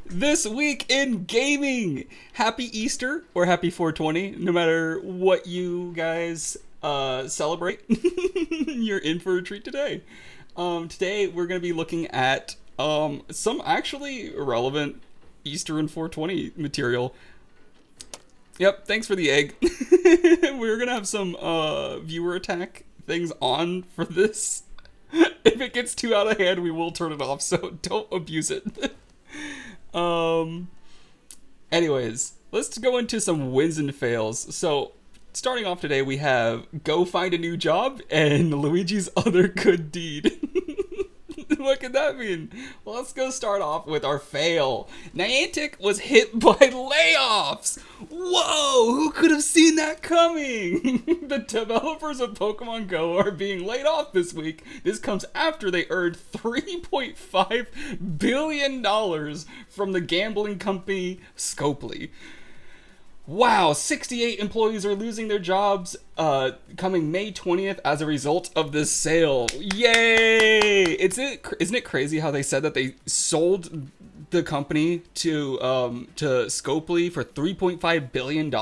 This week in gaming, happy Easter or happy 420, no matter what you guys celebrate. You're in for a treat today. Today we're going to be looking at some actually relevant Easter and 420 material. Yep, thanks for the egg. We're going to have some viewer attack things on for this. If it gets too out of hand, we will turn it off, so don't abuse it. Um, Anyways, let's go into some wins and fails. So, starting off today, we have Go Find a New Job and Luigi's Other Good Deed. What could that mean? Well, let's go start off with our fail. Niantic was hit by layoffs. Whoa, who could have seen that coming? The developers of Pokemon Go are being laid off this week. This comes after they earned $3.5 billion from the gambling company Scopely. Wow, 68 employees are losing their jobs coming May 20th as a result of this sale. Yay! Isn't it crazy how they said that they sold the company to Scopely for $3.5 billion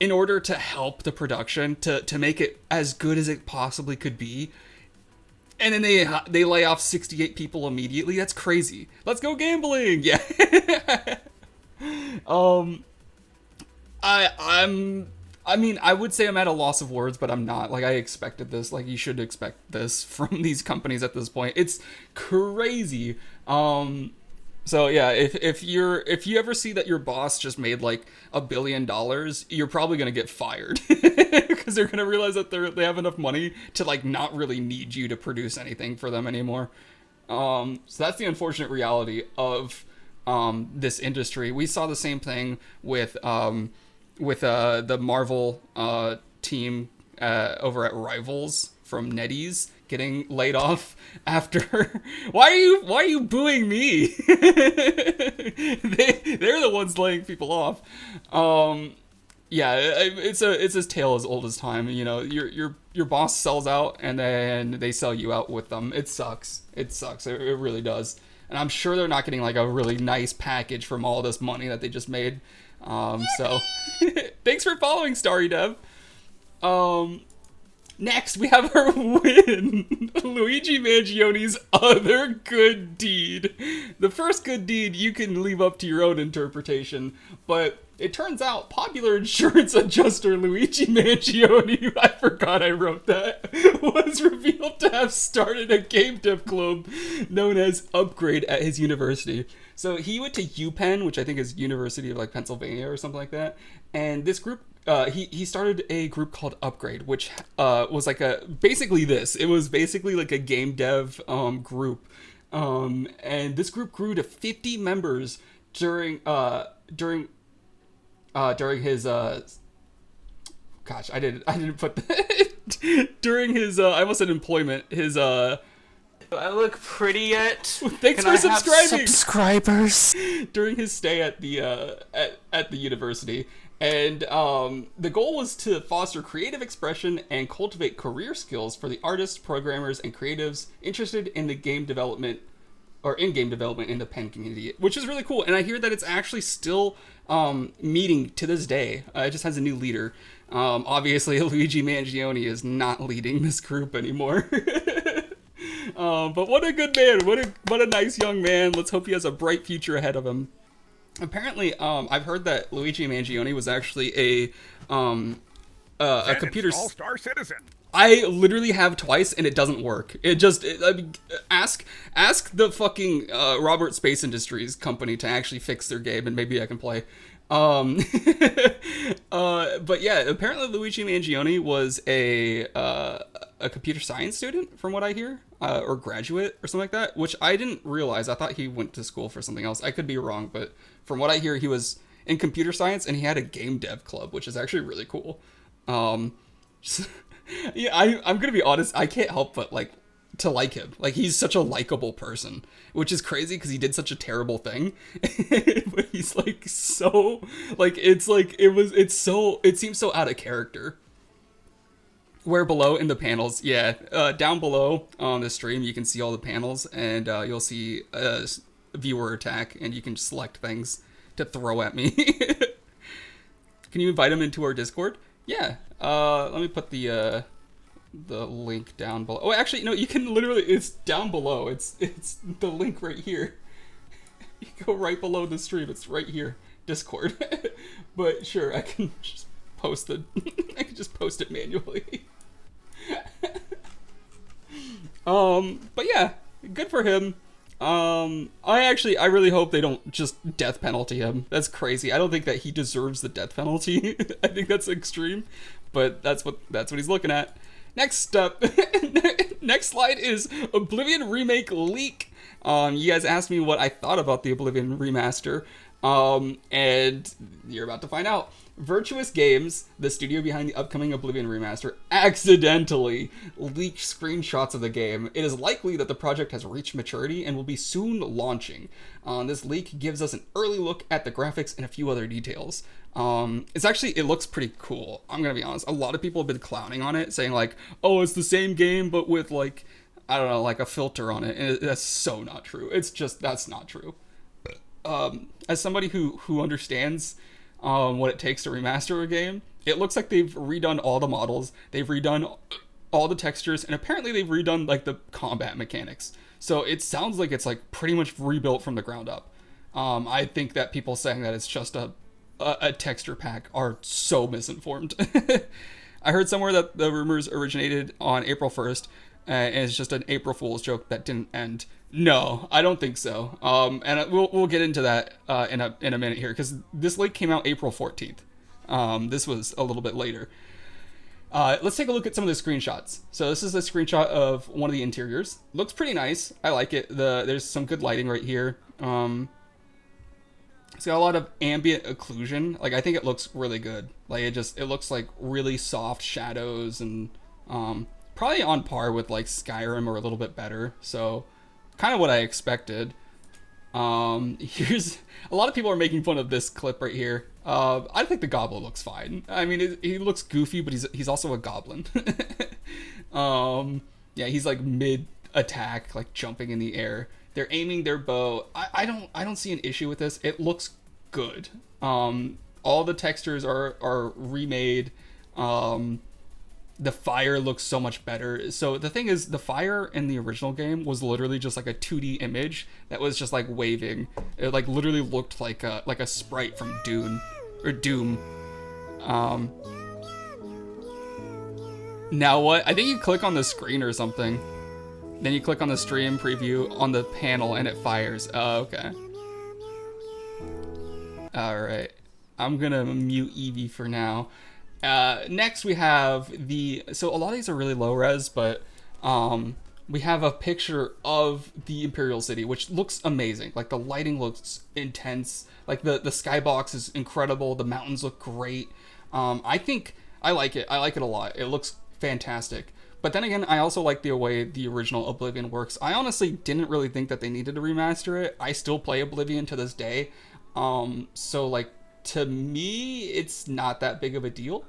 in order to help the production, to make it as good as it possibly could be? And then they lay off 68 people immediately? That's crazy. Let's go gambling! Yeah. I mean, I would say I'm at a loss of words, but I'm not. Like, I expected this. Like, you should expect this from these companies at this point. It's crazy. So yeah, if you ever see that your boss just made like $1 billion, you're probably gonna get fired because they're gonna realize that they have enough money to like not really need you to produce anything for them anymore. So that's the unfortunate reality of this industry. We saw the same thing with the Marvel team over at Rivals from NetEase getting laid off after. Why are you booing me? They're the ones laying people off. Yeah, it's a tale as old as time. You know, your boss sells out and then they sell you out with them. It sucks. It really does. And I'm sure they're not getting like a really nice package from all this money that they just made. So thanks for following, Starry Dev. Next we have our win. Luigi Mangioni's Other Good Deed. The first good deed you can leave up to your own interpretation, but it turns out popular insurance adjuster Luigi Mangione, I forgot I wrote that, was revealed to have started a game dev club known as Upgrade at his university. So he went to UPenn, which I think is University of like Pennsylvania or something like that, and this group, he started a group called Upgrade, which was like basically this. It was basically like a game dev group, and this group grew to 50 members during his gosh, I didn't put that during his I almost said employment. His Do I look pretty yet? Thanks Can for I subscribing. Have subscribers. During his stay at the at the university. And the goal was to foster creative expression and cultivate career skills for the artists, programmers, and creatives interested in the game development in the Penn community, which is really cool. And I hear that it's actually still meeting to this day. It just has a new leader. Obviously, Luigi Mangione is not leading this group anymore. But what a good man! What a nice young man. Let's hope he has a bright future ahead of him. Apparently, I've heard that Luigi Mangione was actually a computer all-star citizen. I literally have twice and it doesn't work. I mean, ask the fucking Robert Space Industries company to actually fix their game and maybe I can play. But yeah, apparently Luigi Mangione was a computer science student, from what I hear, or graduate or something like that, which I didn't realize. I thought he went to school for something else. I could be wrong, but from what I hear, he was in computer science and he had a game dev club, which is actually really cool. Yeah, I'm gonna be honest. I can't help but to like him. Like, he's such a likable person, which is crazy because he did such a terrible thing. But he's like so it seems so out of character. Where below in the panels, yeah, down below on the stream, you can see all the panels, and you'll see viewer attack, and you can select things to throw at me. Can you invite him into our Discord? Yeah. Let me put the link down below. Oh, actually, no, you can literally, it's down below. It's the link right here. You go right below the stream. It's right here, Discord. But sure, I can just post it. I can just post it manually. But yeah, good for him. I really hope they don't just death penalty him. That's crazy. I don't think that he deserves the death penalty. I think that's extreme, but that's what he's looking at. Next up, next slide is Oblivion Remake Leak. You guys asked me what I thought about the Oblivion remaster, and you're about to find out. Virtuous Games, the studio behind the upcoming Oblivion remaster, accidentally leaked screenshots of the game. It is likely that the project has reached maturity and will be soon launching. This leak gives us an early look at the graphics and a few other details. It looks pretty cool. I'm gonna be honest. A lot of people have been clowning on it, saying like, oh, it's the same game, but with like, I don't know, like a filter on it. And that's so not true. That's not true. As somebody who understands what it takes to remaster a game, it looks like they've redone all the models, they've redone all the textures, and apparently they've redone like the combat mechanics. So it sounds like it's like pretty much rebuilt from the ground up. I think that people saying that it's just a texture pack are so misinformed. I heard somewhere that the rumors originated on April 1st, and it's just an April Fool's joke that didn't end. No, I don't think so. And we'll get into that in a minute here, because this leak came out April 14th. This was a little bit later. Let's take a look at some of the screenshots. So this is a screenshot of one of the interiors. Looks pretty nice. I like it. There's some good lighting right here. It's got a lot of ambient occlusion. Like, I think it looks really good. Like, it looks like really soft shadows, and probably on par with like Skyrim or a little bit better. So kind of what I expected. Here's a lot of people are making fun of this clip right here. I think the goblin looks fine. I mean, he looks goofy, but he's also a goblin. Yeah, he's like mid attack, like jumping in the air. They're aiming their bow. I don't see an issue with this. It looks good. All the textures are remade. The fire looks so much better. So the thing is, the fire in the original game was literally just like a 2D image that was just like waving. It like literally looked like a sprite from Doom. Now what? I think you click on the screen or something. Then you click on the stream preview on the panel and it fires. Oh, okay. Alright. I'm gonna mute Eevee for now. Next we have so a lot of these are really low res, but we have a picture of the Imperial City, which looks amazing. Like, the lighting looks intense. Like, the skybox is incredible. The mountains look great. I think I like it. I like it a lot. It looks fantastic. But then again, I also like the way the original Oblivion works. I honestly didn't really think that they needed to remaster it. I still play Oblivion to this day. So like, to me, it's not that big of a deal.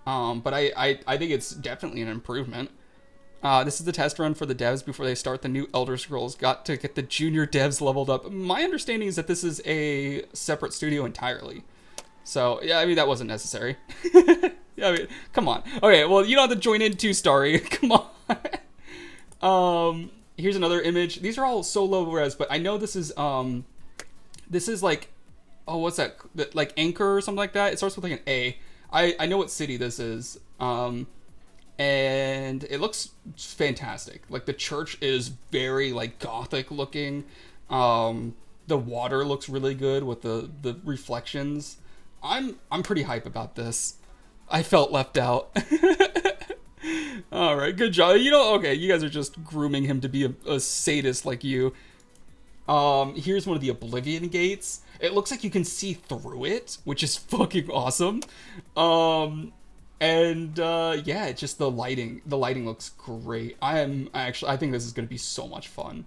But I think it's definitely an improvement. This is the test run for the devs before they start the new Elder Scrolls. Got to get the junior devs leveled up. My understanding is that this is a separate studio entirely. So, yeah, I mean, that wasn't necessary. Yeah, I mean, come on. Okay, well, you don't have to join in too, Starry. Come on. Here's another image. These are all so low res, but I know this is like, oh, what's that? Like Anchor or something like that? It starts with like an A. I know what city this is. And it looks fantastic. Like, the church is very like gothic looking. The water looks really good with the reflections. I'm pretty hype about this. I felt left out. All right, good job. Okay, you guys are just grooming him to be a sadist like you. Here's one of the Oblivion gates. It looks like you can see through it, which is fucking awesome. Yeah, it's just the lighting. The lighting looks great. I think this is going to be so much fun.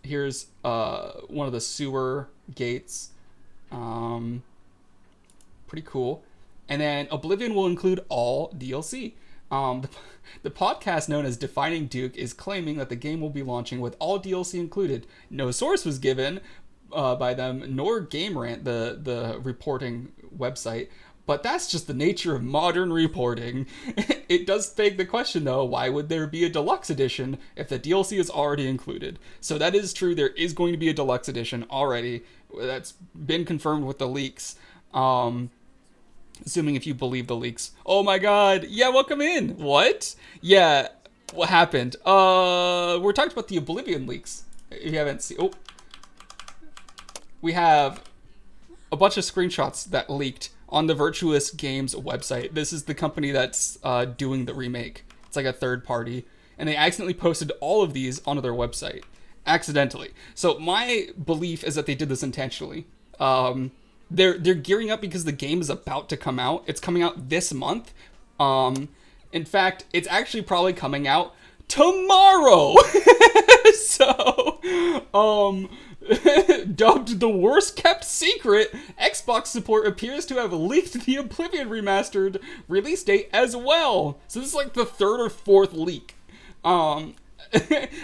Here's one of the sewer gates. Pretty cool. And then Oblivion will include all DLC. The podcast known as Defining Duke is claiming that the game will be launching with all DLC included. No source was given by them, nor GameRant, the reporting website. But that's just the nature of modern reporting. It does beg the question, though, why would there be a deluxe edition if the DLC is already included? So that is true. There is going to be a deluxe edition already. That's been confirmed with the leaks. Assuming if you believe the leaks. Oh my god. Yeah, welcome in. What? Yeah, what happened? We're talking about the Oblivion leaks. If you haven't seen... Oh. We have a bunch of screenshots that leaked on the Virtuous Games website. This is the company that's doing the remake. It's like a third party. And they accidentally posted all of these onto their website. Accidentally. So my belief is that they did this intentionally. They're gearing up because the game is about to come out. It's coming out this month. In fact, it's actually probably coming out tomorrow. So, dubbed the worst kept secret, Xbox support appears to have leaked the Oblivion remastered release date as well. So this is like the third or fourth leak.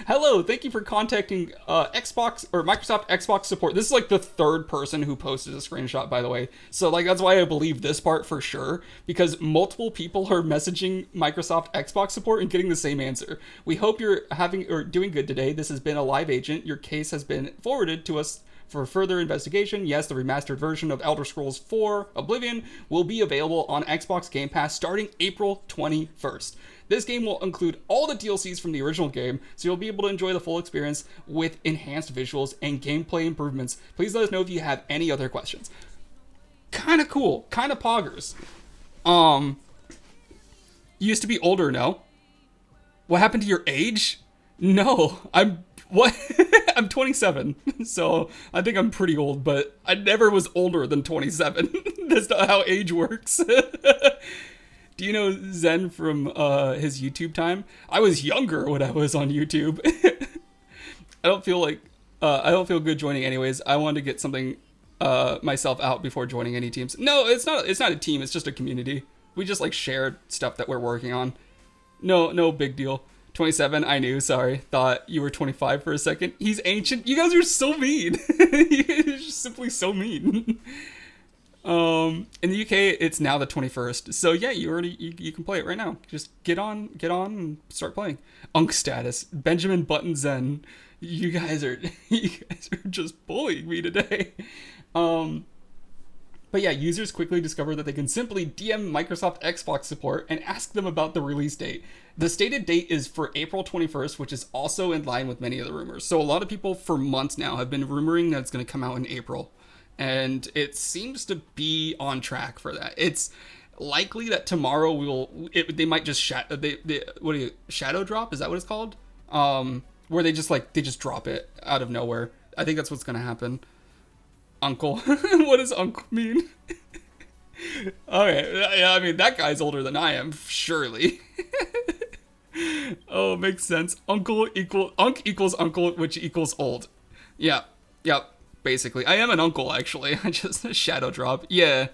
Hello, thank you for contacting Xbox or Microsoft Xbox support. This is like the third person who posted a screenshot, by the way. So like that's why I believe this part for sure, because multiple people are messaging Microsoft Xbox support and getting the same answer. We hope you're having or doing good today. This has been a live agent. Your case has been forwarded to us for further investigation. Yes, the remastered version of Elder Scrolls 4 Oblivion will be available on Xbox Game Pass starting April 21st. This game will include all the DLCs from the original game, so you'll be able to enjoy the full experience with enhanced visuals and gameplay improvements. Please let us know if you have any other questions. Kind of cool, kind of poggers. You used to be older, no? What happened to your age? No, what? I'm 27, so I think I'm pretty old, but I never was older than 27. That's not how age works. Do you know Zen from his YouTube time? I was younger when I was on YouTube. I don't feel good joining anyways. I wanted to get something myself out before joining any teams. No, it's not a team, it's just a community. We just like shared stuff that we're working on. No big deal. 27, I knew, sorry. Thought you were 25 for a second. He's ancient. You guys are so mean. You're just simply so mean. In the UK, it's now the 21st. So yeah, you can play it right now. Just get on and start playing. Unk status. Benjamin Button Zen. You guys are just bullying me today. But yeah, users quickly discover that they can simply DM Microsoft Xbox support and ask them about the release date. The stated date is for April 21st, which is also in line with many of the rumors. So a lot of people for months now have been rumoring that it's going to come out in April. And it seems to be on track for that. It's likely that tomorrow they might just shadow drop? Is that what it's called? Where they just drop it out of nowhere. I think that's what's going to happen. Uncle. What does uncle mean? Okay, I mean, that guy's older than I am, surely. Oh, makes sense. Unk equals uncle, which equals old. Yeah, yep, basically. I am an uncle, actually. I just, shadow drop. Yeah,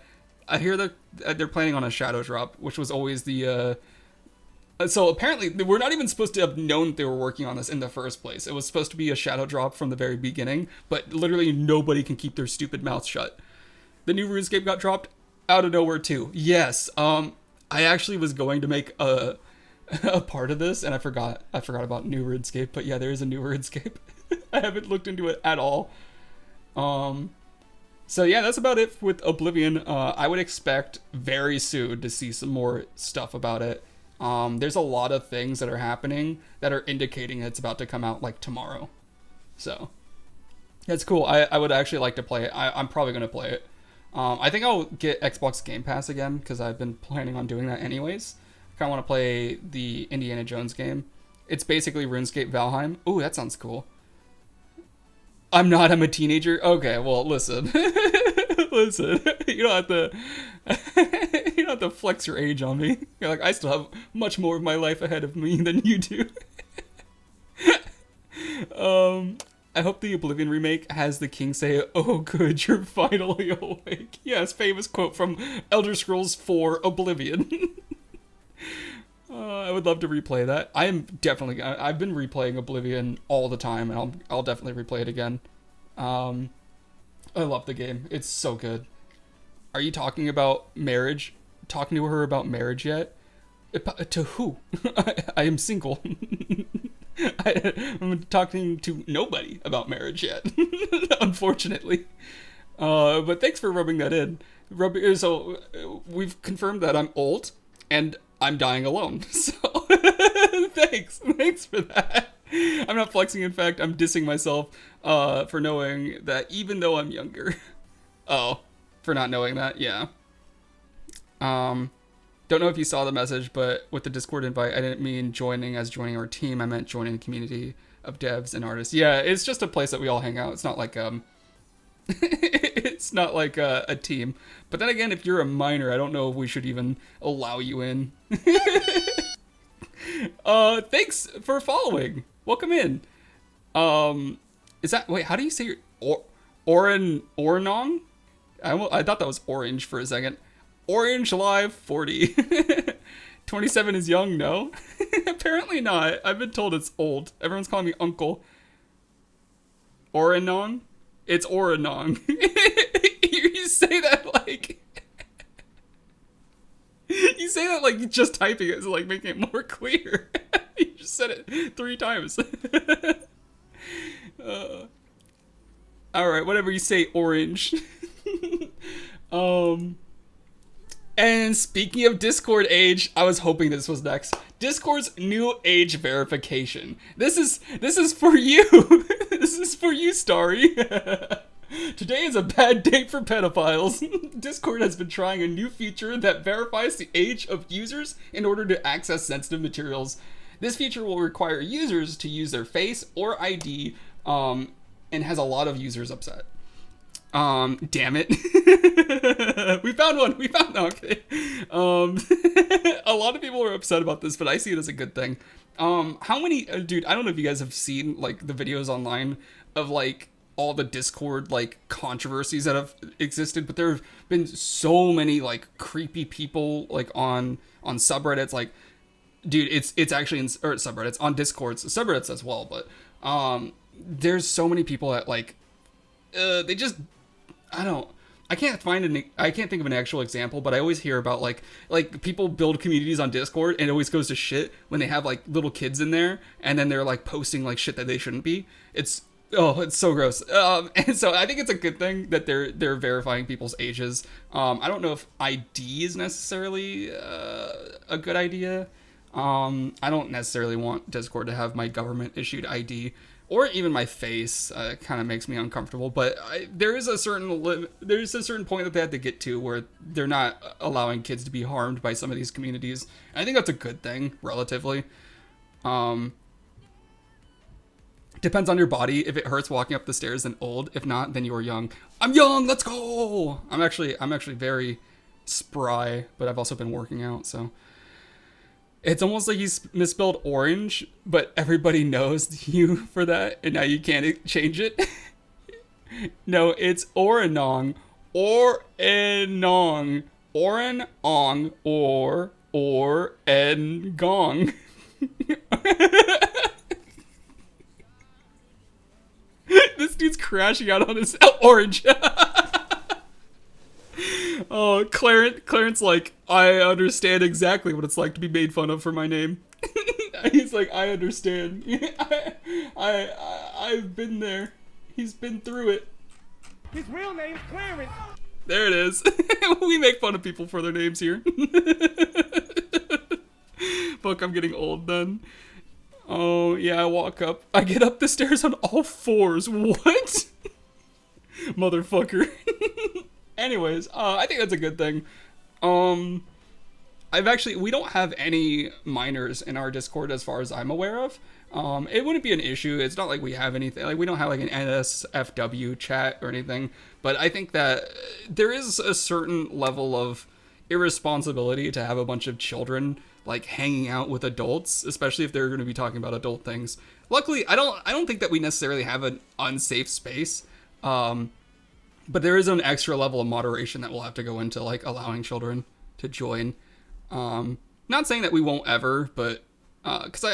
I hear that they're planning on a shadow drop, which was always the, so apparently, we're not even supposed to have known that they were working on this in the first place. It was supposed to be a shadow drop from the very beginning, but literally nobody can keep their stupid mouths shut. The new RuneScape got dropped out of nowhere too. Yes, I actually was going to make a part of this, and I forgot about new RuneScape, but yeah, there is a new RuneScape. I haven't looked into it at all. So yeah, that's about it with Oblivion. I would expect very soon to see some more stuff about it. There's a lot of things that are happening that are indicating it's about to come out like tomorrow. So that's cool. I would actually like to play it. I'm probably going to play it. I think I'll get Xbox Game Pass again because I've been planning on doing that anyways. I kind of want to play the Indiana Jones game. It's basically RuneScape Valheim. Ooh, that sounds cool. I'm a teenager. Okay, well, listen. Listen, you don't have to flex your age on me. You're like, I still have much more of my life ahead of me than you do. I hope the Oblivion remake has the king say, "Oh good, you're finally awake." Yes, famous quote from Elder Scrolls 4 Oblivion. I would love to replay that. I've been replaying Oblivion all the time, and I'll definitely replay it again. I love the game. It's so good. Are you talking about marriage? Talking to her about marriage yet? To who? I am single. I'm talking to nobody about marriage yet, unfortunately. But thanks for rubbing that in. So we've confirmed that I'm old and I'm dying alone. So thanks for that. I'm not flexing. In fact, I'm dissing myself for knowing that even though I'm younger. Oh, for not knowing that, yeah. Don't know if you saw the message, but with the Discord invite, I didn't mean joining our team. I meant joining a community of devs and artists. Yeah, it's just a place that we all hang out. It's not like it's not like a team. But then again, if you're a minor, I don't know if we should even allow you in. Thanks for following. Welcome in. Is that how do you say your Oranong? I thought that was orange for a second. Orange Live 40. 27 is young, no? Apparently not. I've been told it's old. Everyone's calling me uncle. Oranong? It's Oranong. You say that like... You say that like just typing it is like making it more clear. You just said it 3 times. Alright, whatever you say, orange. And speaking of Discord age, I was hoping this was next. Discord's new age verification. This is for you. This is for you, Starry. Today is a bad day for pedophiles. Discord has been trying a new feature that verifies the age of users in order to access sensitive materials. This feature will require users to use their face or ID, and has a lot of users upset. Damn it. We found one. Okay. A lot of people are upset about this, but I see it as a good thing. How many, dude, I don't know if you guys have seen like the videos online of like all the Discord like controversies that have existed, but there have been so many like creepy people like on subreddits, like, dude, it's actually or subreddits, on Discords, subreddits as well, but there's so many people that like they just, I can't think of an actual example, but I always hear about like people build communities on Discord and it always goes to shit when they have like little kids in there and then they're like posting like shit that they shouldn't be. It's so gross. And so I think it's a good thing that they're verifying people's ages. I don't know if ID is necessarily a good idea. I don't necessarily want Discord to have my government issued ID or even my face. Kind of makes me uncomfortable, but there is a certain point that they have to get to where they're not allowing kids to be harmed by some of these communities. And I think that's a good thing, relatively. Depends on your body. If it hurts walking up the stairs, then old. If not, then you're young. I'm young. Let's go. I'm actually very spry, but I've also been working out, so it's almost like he's misspelled orange, but everybody knows you for that, and now you can't change it. No, it's Oranong. Oranong. Oranong. Or en gong. This dude's crashing out on his orange. Oh, Clarence, like, I understand exactly what it's like to be made fun of for my name. He's like, I understand. I've been there. He's been through it. His real name's Clarence. There it is. We make fun of people for their names here. Fuck, I'm getting old then. Oh, yeah, I get up the stairs on all 4s. What? Motherfucker. Anyways, I think that's a good thing. We don't have any minors in our Discord as far as I'm aware of. It wouldn't be an issue. It's not like we have anything, like we don't have like an NSFW chat or anything, but I think that there is a certain level of irresponsibility to have a bunch of children like hanging out with adults, especially if they're going to be talking about adult things. Luckily, I don't think that we necessarily have an unsafe space. But there is an extra level of moderation that we'll have to go into, like allowing children to join. Not saying that we won't ever, but because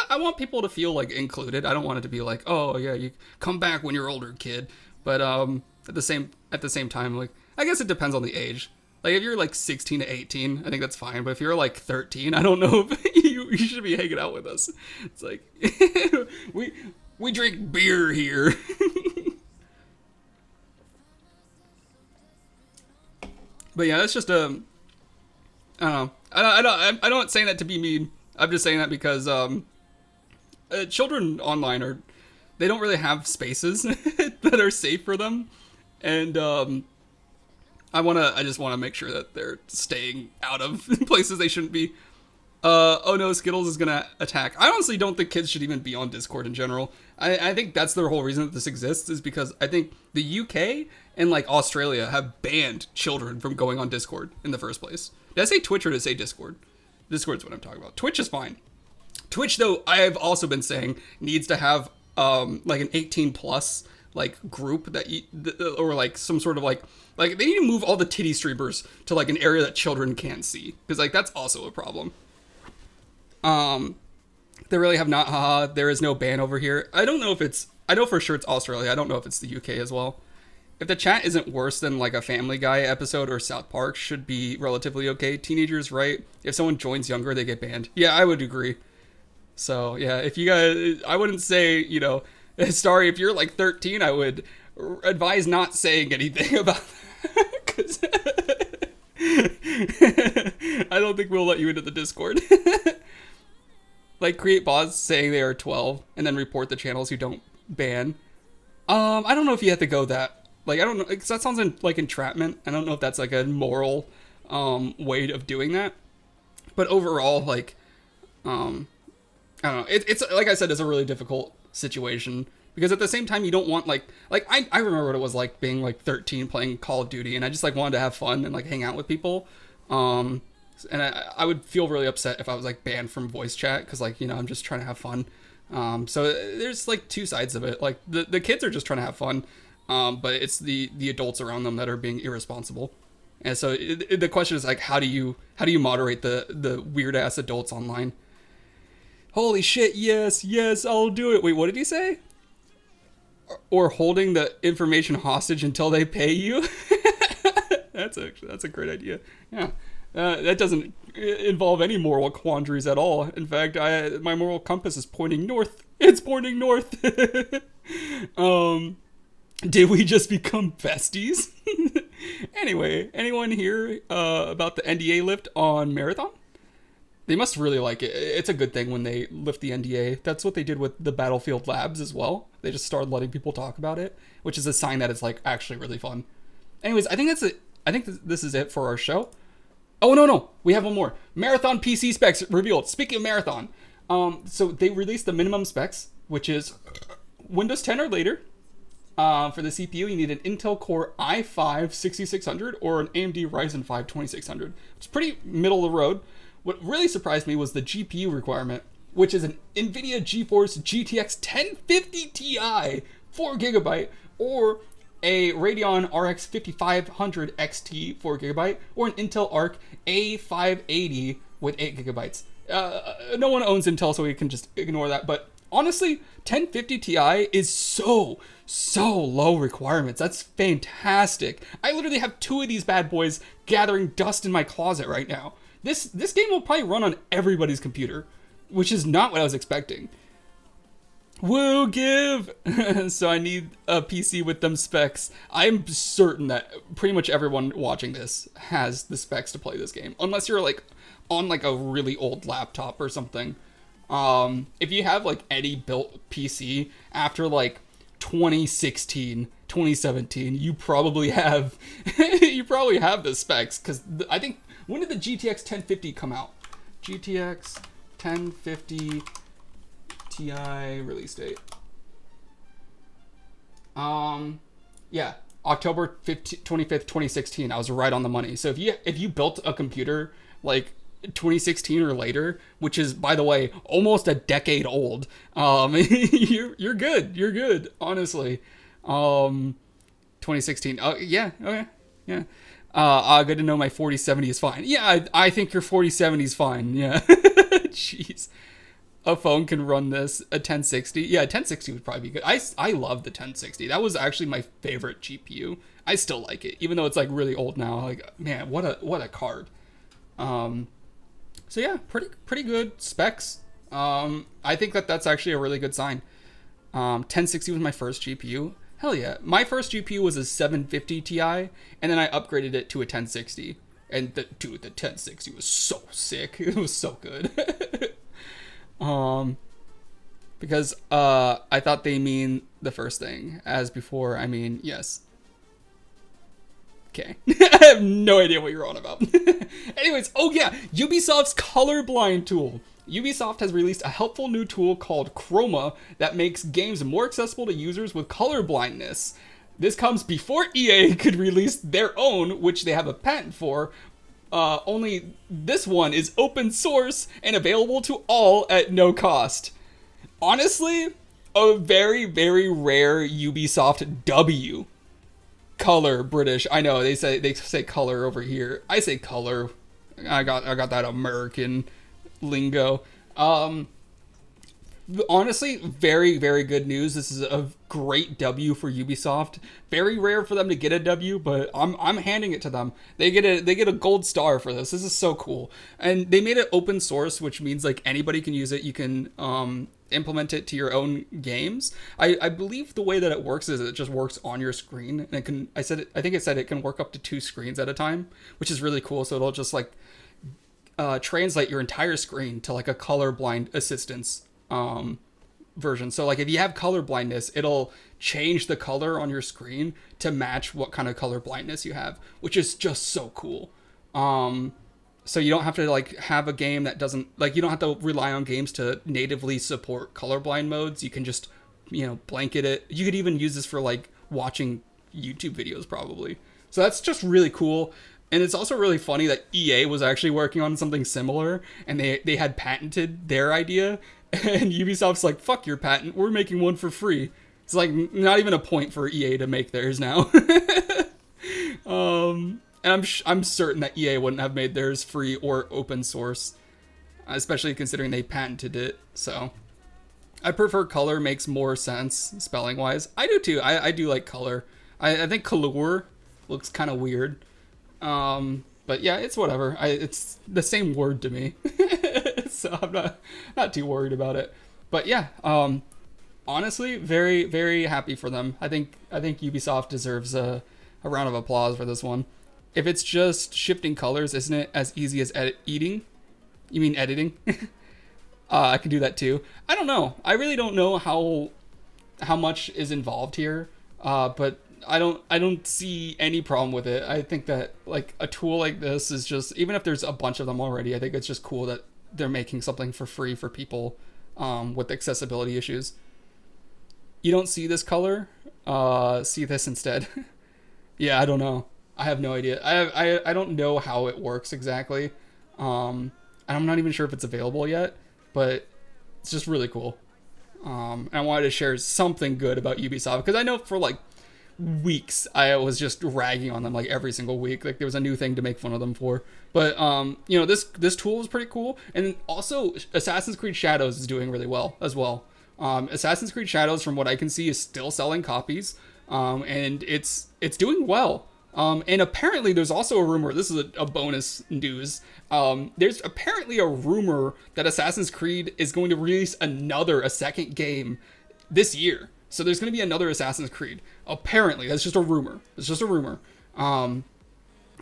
I want people to feel like included. I don't want it to be like, oh yeah, you come back when you're older, kid. But at the same time, like I guess it depends on the age. Like if you're like 16 to 18, I think that's fine. But if you're like 13, I don't know if you should be hanging out with us. It's like we drink beer here. But yeah, that's just I don't know. I don't saying that to be mean. I'm just saying that because children online they don't really have spaces that are safe for them, and I just want to make sure that they're staying out of places they shouldn't be. Oh no, Skittles is gonna attack. I honestly don't think kids should even be on Discord in general. I think that's the whole reason that this exists is because I think the UK and like Australia have banned children from going on Discord in the first place. Did I say Twitch or did I say Discord? Discord's what I'm talking about. Twitch is fine. Twitch though, I have also been saying needs to have like an 18 plus like group that or like some sort of like they need to move all the titty streamers to like an area that children can't see because like that's also a problem. They really have not. Haha, there is no ban over here. I don't know if it's. I know for sure it's Australia. I don't know if it's the UK as well. If the chat isn't worse than like a Family Guy episode or South Park, should be relatively okay. Teenagers, right? If someone joins younger, they get banned. Yeah, I would agree. So yeah, if you guys, I wouldn't say sorry if you're like 13. I would advise not saying anything about that because I don't think we'll let you into the Discord. Like create bots saying they are 12 and then report the channels who don't ban. I don't know if you have to go that. Like I don't know, because that sounds like entrapment. I don't know if that's like a moral way of doing that. But overall, like I don't know. It's like I said, it's a really difficult situation because at the same time you don't want like I remember what it was like being like 13 playing Call of Duty and I just like wanted to have fun and like hang out with people. And I would feel really upset if I was like banned from voice chat because like I'm just trying to have fun. So there's like two sides of it. Like the kids are just trying to have fun, but it's the adults around them that are being irresponsible. And so the question is like how do you moderate the weird ass adults online? Holy shit! Yes, I'll do it. Wait, what did he say? Or holding the information hostage until they pay you? That's a great idea. Yeah. That doesn't involve any moral quandaries at all. In fact, my moral compass is pointing north. It's pointing north. Did we just become besties? Anyway, anyone hear about the NDA lift on Marathon? They must really like it. It's a good thing when they lift the NDA. That's what they did with the Battlefield Labs as well. They just started letting people talk about it, which is a sign that it's like actually really fun. Anyways, I think that's it. I think this is it for our show. Oh, no. We have one more. Marathon PC specs revealed. Speaking of Marathon, so they released the minimum specs, which is Windows 10 or later. For the CPU, you need an Intel Core i5 6600 or an AMD Ryzen 5 2600. It's pretty middle of the road. What really surprised me was the GPU requirement, which is an NVIDIA GeForce GTX 1050 Ti 4GB or a Radeon RX 5500 XT 4GB or an Intel Arc A580 with 8GB. No one owns Intel, so we can just ignore that. But honestly, 1050 Ti is so low requirements. That's fantastic. I literally have two of these bad boys gathering dust in my closet right now. This game will probably run on everybody's computer, which is not what I was expecting. Woo, give! So I need a PC with them specs. I'm certain that pretty much everyone watching this has the specs to play this game, unless you're like on like a really old laptop or something. If you have like any built PC after like 2016, 2017, you probably have the specs because I think when did the GTX 1050 come out? GTX 1050 Ti release date. Yeah, October 25th, 2016. I was right on the money. So if you built a computer like 2016 or later, which is by the way almost a decade old, you're good, honestly. 2016. Oh yeah, okay, yeah. Good to know my 4070 is fine. Yeah, I think your 4070 is fine. Yeah. Jeez. A phone can run this, a 1060. Yeah, 1060 would probably be good. I love the 1060. That was actually my favorite GPU. I still like it, even though it's like really old now. Like, man, what a card. So yeah, pretty good specs. I think that's actually a really good sign. 1060 was my first GPU. Hell yeah. My first GPU was a 750 Ti, and then I upgraded it to a 1060. And the 1060 was so sick. It was so good. Because I thought they mean the first thing, as before I mean yes. Okay. I have no idea what you're on about. Anyways, oh yeah, Ubisoft's colorblind tool. Ubisoft has released a helpful new tool called Chroma that makes games more accessible to users with color blindness. This comes before EA could release their own, which they have a patent for. Only this one is open source and available to all at no cost. Honestly, a very, very rare Ubisoft W. Color British. I know they say color over here. I say color. I got that American lingo. Honestly, very, very good news. This is a great W for Ubisoft. Very rare for them to get a W, but I'm handing it to them. They get a gold star for this. This is so cool. And they made it open source, which means like anybody can use it. You can implement it to your own games. I believe the way that it works is it just works on your screen, and it can. I think it said it can work up to 2 screens at a time, which is really cool. So it'll just like translate your entire screen to like a colorblind assistance version. So like if you have color blindness, it'll change the color on your screen to match what kind of color blindness you have, which is just so cool. So you don't have to like have a game that doesn't like, you don't have to rely on games to natively support colorblind modes. You can just, blanket it. You could even use this for like watching YouTube videos probably. So that's just really cool. And it's also really funny that EA was actually working on something similar, and they had patented their idea, and Ubisoft's like, fuck your patent, we're making one for free. It's like not even a point for EA to make theirs now. And I'm certain that EA wouldn't have made theirs free or open source, especially considering they patented it. So I prefer color, makes more sense spelling wise. I do too. I do like color. I think color looks kind of weird. But yeah, it's whatever. It's the same word to me. So I'm not too worried about it. But yeah, honestly, very, very happy for them. I think Ubisoft deserves a round of applause for this one. If it's just shifting colors, isn't it as easy as editing? You mean editing? I can do that too. I don't know. I really don't know how much is involved here. But I don't see any problem with it. I think that like a tool like this is just, even if there's a bunch of them already, I think it's just cool that they're making something for free for people with accessibility issues. You don't see this color? See this instead. Yeah, I don't know. I have no idea. I don't know how it works exactly. I'm not even sure if it's available yet, but it's just really cool. And I wanted to share something good about Ubisoft, because I know for like weeks I was just ragging on them like every single week. Like there was a new thing to make fun of them for. But this tool is pretty cool. And also Assassin's Creed Shadows is doing really well as well. Assassin's Creed Shadows, from what I can see, is still selling copies. And it's doing well. And apparently there's also a rumor, this is a bonus news, there's apparently a rumor that Assassin's Creed is going to release a second game this year. So there's going to be another Assassin's Creed. Apparently, that's just a rumor. It's just a rumor. I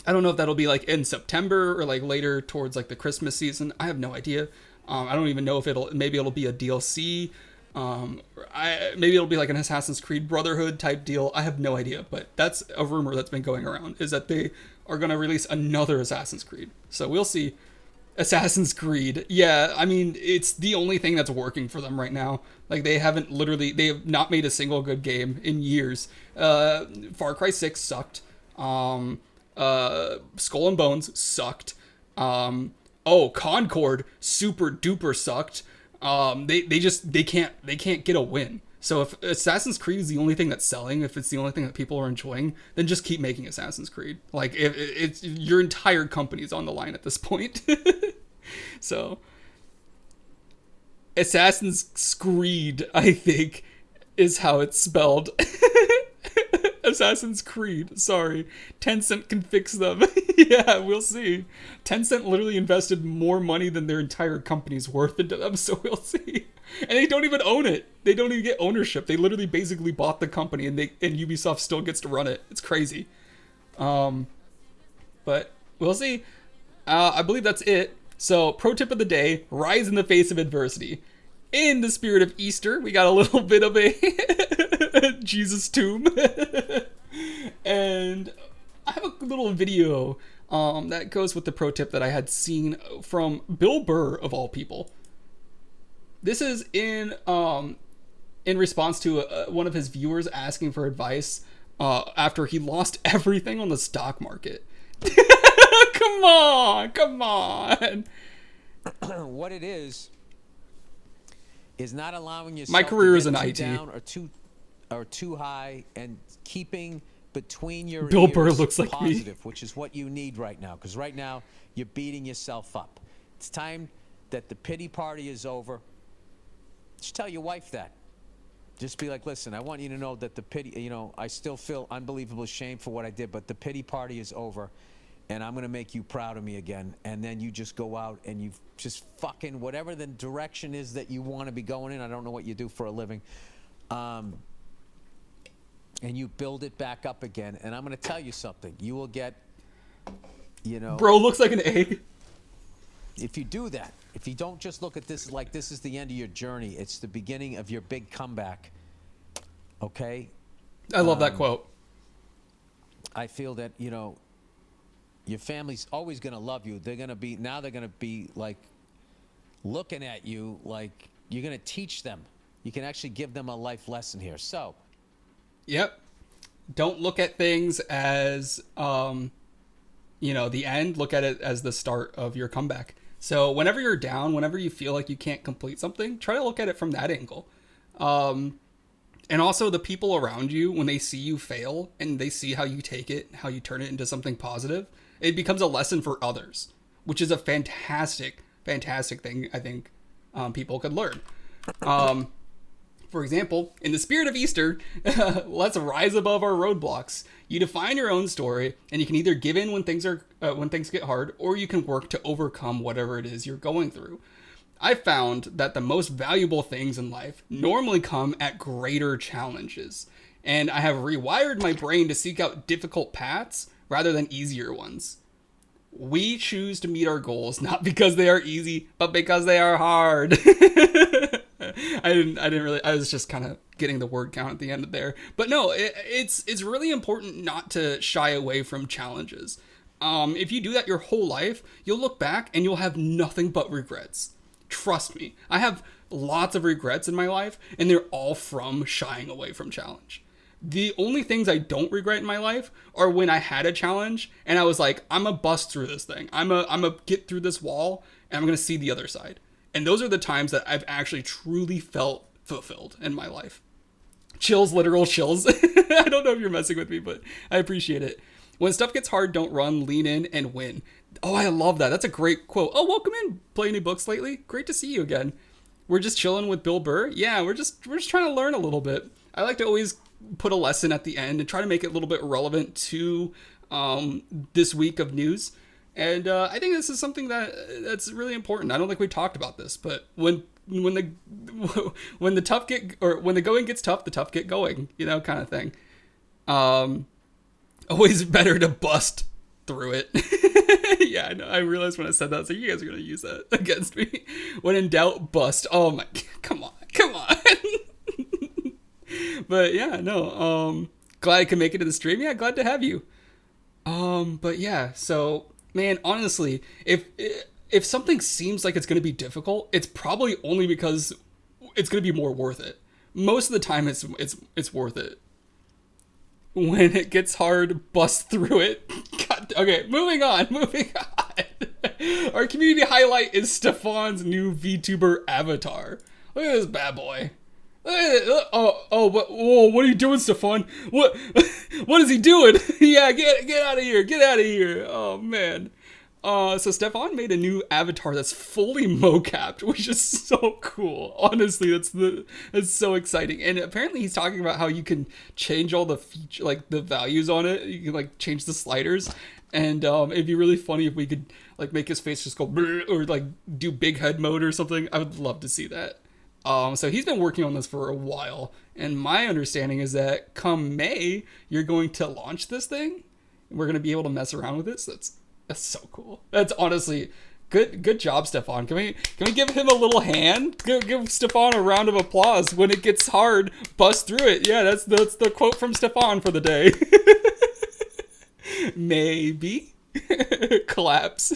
don't know if that'll be like in September or like later towards like the Christmas season. I have no idea. I don't even know if maybe it'll be a DLC. Maybe it'll be like an Assassin's Creed Brotherhood type deal. I have no idea, but that's a rumor that's been going around, is that they are going to release another Assassin's Creed. So we'll see. Assassin's Creed. Yeah, I mean, it's the only thing that's working for them right now. Like they have not made a single good game in years. Far Cry 6 sucked. Skull and Bones sucked. Concord super duper sucked. They can't get a win. So if Assassin's Creed is the only thing that's selling, if it's the only thing that people are enjoying, then just keep making Assassin's Creed. Like, if it's your entire company is on the line at this point. So, Assassin's Creed, I think, is how it's spelled. Assassin's Creed, sorry. Tencent can fix them. Yeah, we'll see. Tencent literally invested more money than their entire company's worth into them, so we'll see. And they don't even own it. They don't even get ownership. They literally basically bought the company, and Ubisoft still gets to run it. It's crazy. But we'll see. I believe that's it. So, pro tip of the day, rise in the face of adversity. In the spirit of Easter, we got a little bit of a Jesus tomb. And I have a little video that goes with the pro tip that I had seen from Bill Burr, of all people. This is in response to one of his viewers asking for advice after he lost everything on the stock market. Come on. What it is not allowing yourself My career to is get in too IT. down or too high, and keeping between your Bill ears Burr looks like me. positive, which is what you need right now. Because right now you're beating yourself up. It's time that the pity party is over. Just tell your wife that. Just be like, listen, I want you to know that the pity, I still feel unbelievable shame for what I did, but the pity party is over, and I'm going to make you proud of me again. And then you just go out and you just fucking, whatever the direction is that you want to be going in, I don't know what you do for a living, and you build it back up again. And I'm going to tell you something. You will get, Bro looks like an egg. if you do that, if you don't just look at this like this is the end of your journey, it's the beginning of your big comeback. Okay? I love that quote. I feel that, your family's always going to love you. They're going to be like looking at you like you're going to teach them. You can actually give them a life lesson here. So, Yep. Don't look at things as, the end. Look at it as the start of your comeback. So whenever you're down, whenever you feel like you can't complete something, try to look at it from that angle. And also the people around you, when they see you fail and they see how you take it, how you turn it into something positive, it becomes a lesson for others, which is a fantastic, fantastic thing I think people could learn. For example, in the spirit of Easter, let's rise above our roadblocks. You define your own story, and you can either give in when things get hard, or you can work to overcome whatever it is you're going through. I found that the most valuable things in life normally come at greater challenges, and I have rewired my brain to seek out difficult paths rather than easier ones. We choose to meet our goals not because they are easy, but because they are hard. I was just kind of getting the word count at the end of there. But no, it's really important not to shy away from challenges. If you do that your whole life, you'll look back and you'll have nothing but regrets. Trust me, I have lots of regrets in my life, and they're all from shying away from challenge. The only things I don't regret in my life are when I had a challenge and I was like, I'm gonna bust through this thing. I'm gonna get through this wall and I'm gonna see the other side. And those are the times that I've actually truly felt fulfilled in my life. Chills, literal chills. I don't know if you're messing with me, but I appreciate it. When stuff gets hard, don't run, lean in, and win. Oh, I love that. That's a great quote. Oh, welcome in. Play any books lately? Great to see you again. We're just chilling with Bill Burr. Yeah, we're just trying to learn a little bit. I like to always put a lesson at the end and try to make it a little bit relevant to this week of news. And I think this is something that's really important. I don't think we talked about this, but when the going gets tough, the tough get going, kind of thing. Always better to bust through it. Yeah, I know. I realized when I said that, I was like, you guys are gonna use that against me. When in doubt, bust. Oh my, come on. But yeah, no. Glad I could make it to the stream. Yeah, glad to have you. But yeah, so man, honestly, if something seems like it's gonna be difficult, it's probably only because it's gonna be more worth it. Most of the time, it's worth it. When it gets hard, bust through it. God, okay, moving on. Our community highlight is Stefan's new VTuber avatar. Look at this bad boy. What are you doing, Stefan? What is he doing? Yeah, get out of here, get out of here. Oh man. So Stefan made a new avatar that's fully mocapped, which is so cool. Honestly, that's so exciting. And apparently he's talking about how you can change all the feature, like the values on it. You can like change the sliders. And it'd be really funny if we could like make his face just go or like do big head mode or something. I would love to see that. So he's been working on this for a while, and my understanding is that come May, you're going to launch this thing. We're going to be able to mess around with it. So that's so cool. That's honestly good job, Stefan. Can we give him a little hand? Give Stefan a round of applause. When it gets hard, bust through it. Yeah, that's the quote from Stefan for the day. Maybe. Claps.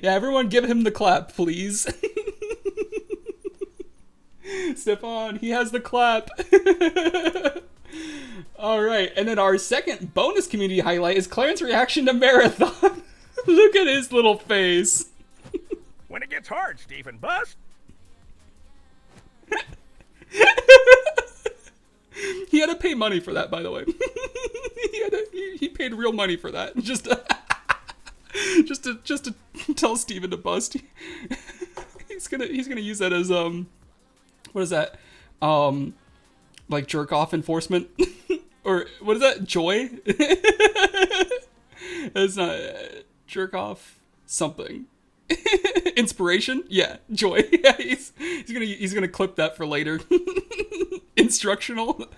Yeah, everyone give him the clap, please. Stefan, he has the clap. All right, and then our second bonus community highlight is Clarence's reaction to Marathon. Look at his little face. When it gets hard, Stephen, bust. He had to pay money for that, by the way. He paid real money for that. Just to tell Steven to bust. He's gonna use that as what is that? Like jerk off enforcement? Or what is that? Joy? It's not jerk off something. Inspiration? Yeah, joy. Yeah, he's gonna clip that for later. Instructional.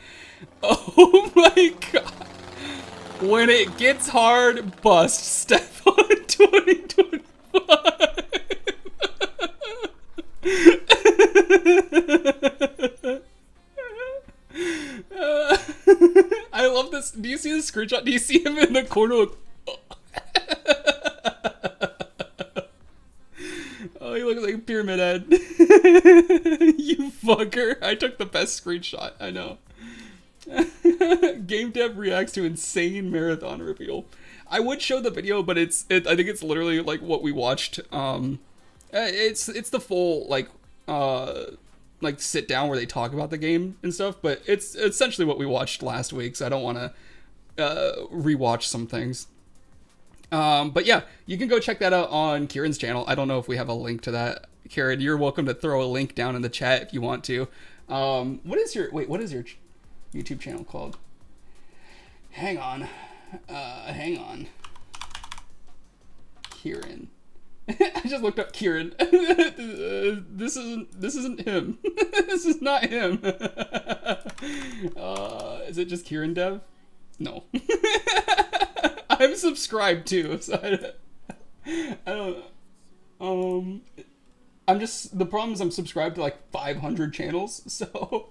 Oh my god. When it gets hard, bust. Step on 2025. I love this. Do you see the screenshot? Do you see him in the corner? Oh, he looks like a pyramid head. You fucker. I took the best screenshot. I know. Game dev reacts to insane Marathon reveal. I would show the video, but I think it's literally like what we watched. It's the full like sit down where they talk about the game and stuff, but it's essentially what we watched last week, so I don't want to rewatch some things. But yeah, you can go check that out on Kieran's channel. I don't know if we have a link to that. Kieran, you're welcome to throw a link down in the chat if you want to. What is your YouTube channel called? Hang on. Kieran. I just looked up Kieran. This isn't him. This is not him. Is it just Kieran Dev? No. I'm subscribed too, so I don't. The problem is I'm subscribed to like 500 channels, so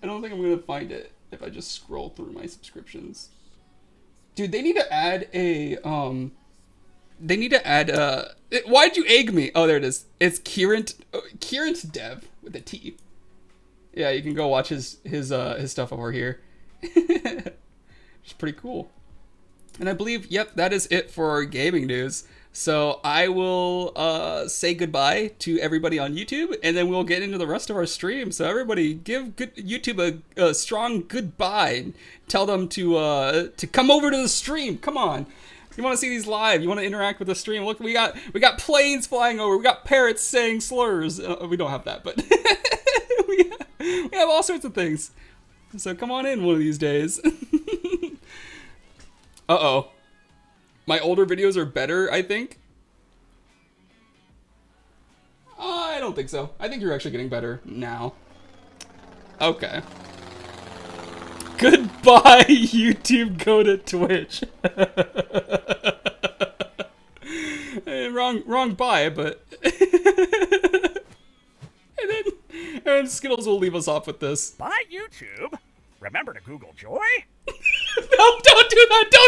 I don't think I'm gonna find it if I just scroll through my subscriptions. Dude, they need to add a why'd you egg me? Oh, there it is. It's Kieran Dev with a T. Yeah, you can go watch his stuff over here. It's pretty cool. And I believe, yep, that is it for our gaming news. So I will say goodbye to everybody on YouTube, and then we'll get into the rest of our stream. So everybody, give YouTube a strong goodbye, and tell them to come over to the stream. Come on, you want to see these live? You want to interact with the stream? Look, we got planes flying over. We got parrots saying slurs. We don't have that, but we have all sorts of things. So come on in one of these days. Uh-oh. My older videos are better, I think. I don't think so. I think you're actually getting better now. Okay. Goodbye, YouTube. Go to Twitch. Wrong bye, but... and then Skittles will leave us off with this. Bye, YouTube. Remember to Google Joy? No, don't do that. Don't